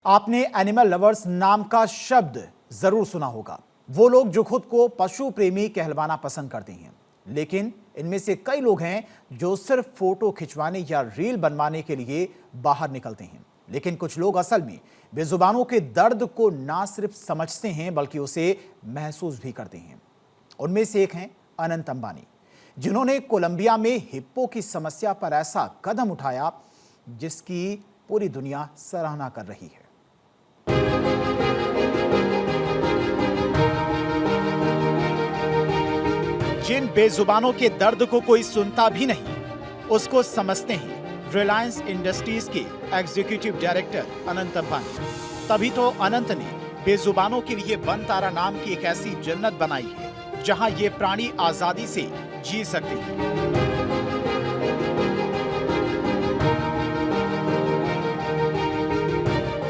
आपने animal lovers नाम का शब्द जरूर सुना होगा। वो लोग जो खुद को पशु प्रेमी कहलवाना पसंद करते हैं, लेकिन इनमें से कई लोग हैं जो सिर्फ फोटो खिंचवाने या रील बनवाने के लिए बाहर निकलते हैं। लेकिन कुछ लोग असल में बेजुबानों के दर्द को ना सिर्फ समझते हैं बल्कि उसे महसूस भी करते हैं। उनमें से एक हैं अनंत अंबानी, जिन्होंने कोलंबिया में हिप्पो की समस्या पर ऐसा कदम उठाया जिसकी पूरी दुनिया सराहना कर रही है। जिन बेजुबानों के दर्द को कोई सुनता भी नहीं, उसको समझते हैं रिलायंस इंडस्ट्रीज के एग्जीक्यूटिव डायरेक्टर अनंत अंबानी। तभी तो अनंत ने बेजुबानों के लिए वनतारा नाम की एक ऐसी जन्नत बनाई है जहां ये प्राणी आजादी से जी सकते हैं।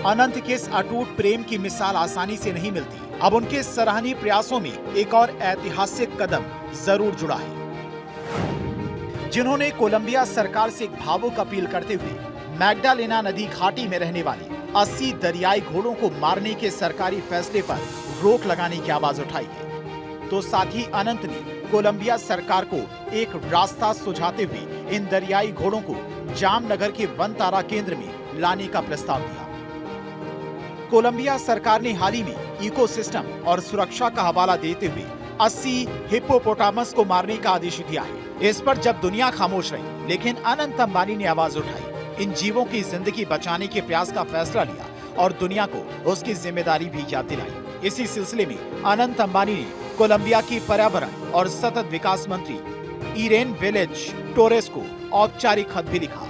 अनंत के इस अटूट प्रेम की मिसाल आसानी से नहीं मिलती। अब उनके सराहनीय प्रयासों में एक और ऐतिहासिक कदम जरूर जुड़ा है। जिन्होंने कोलंबिया सरकार से एक भावुक अपील करते हुए मैग्डालेना नदी घाटी में रहने वाले 80 दरियाई घोड़ों को मारने के सरकारी फैसले पर रोक लगाने की आवाज उठाई है, तो साथ ही अनंत ने कोलंबिया सरकार को एक रास्ता सुझाते हुए इन दरियाई घोड़ों को जामनगर के वनतारा केंद्र में लाने का प्रस्ताव दिया। कोलंबिया सरकार ने हाल ही में इकोसिस्टम और सुरक्षा का हवाला देते हुए 80 हिप्पोपोटामस को मारने का आदेश दिया है। इस पर जब दुनिया खामोश रही, लेकिन अनंत अंबानी ने आवाज उठाई, इन जीवों की जिंदगी बचाने के प्रयास का फैसला लिया और दुनिया को उसकी जिम्मेदारी भी याद दिलाई। इसी सिलसिले में अनंत अंबानी ने कोलंबिया की पर्यावरण और सतत विकास मंत्री इरेन वेलेज टोरेस को औपचारिक खत भी लिखा,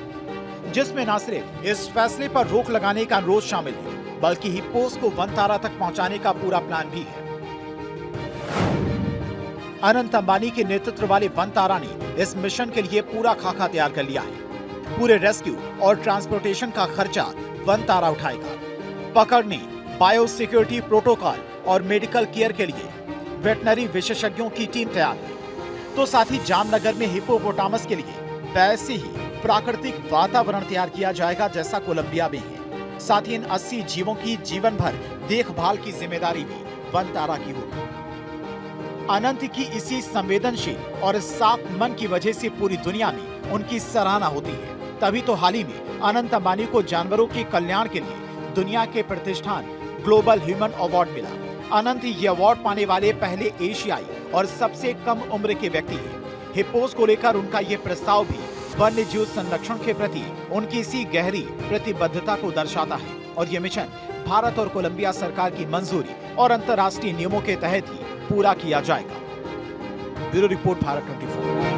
जिसमें न सिर्फ इस फैसले पर रोक लगाने का अनुरोध शामिल है बल्कि हिप्पोस को वनतारा तक पहुंचाने का पूरा प्लान भी है। अनंत अंबानी के नेतृत्व वाले वनतारा ने इस मिशन के लिए पूरा खाका तैयार कर लिया है। पूरे रेस्क्यू और ट्रांसपोर्टेशन का खर्चा वनतारा उठाएगा। पकड़ने, बायो सिक्योरिटी प्रोटोकॉल और मेडिकल केयर के लिए वेटनरी विशेषज्ञों की टीम तैयार है। तो साथ ही जामनगर में हिप्पोपोटामस के लिए वैसे ही प्राकृतिक वातावरण तैयार किया जाएगा जैसा कोलंबिया में है। साथ ही इन 80 जीवों की जीवन भर देखभाल की जिम्मेदारी भी वनतारा की होगी। अनंत की इसी संवेदनशील और साफ मन की वजह से पूरी दुनिया में उनकी सराहना होती है। तभी तो हाल ही में अनंत अंबानी को जानवरों के कल्याण के लिए दुनिया के प्रतिष्ठान ग्लोबल ह्यूमन अवार्ड मिला। अनंत ये अवार्ड पाने वाले पहले एशियाई और सबसे कम उम्र के व्यक्ति हैं। हिप्पोस को लेकर उनका ये प्रस्ताव भी वन्य जीव संरक्षण के प्रति उनकी इसी गहरी प्रतिबद्धता को दर्शाता है और ये मिशन भारत और कोलंबिया सरकार की मंजूरी और अंतर्राष्ट्रीय नियमों के तहत ही पूरा किया जाएगा। Bureau report, Bharat 24।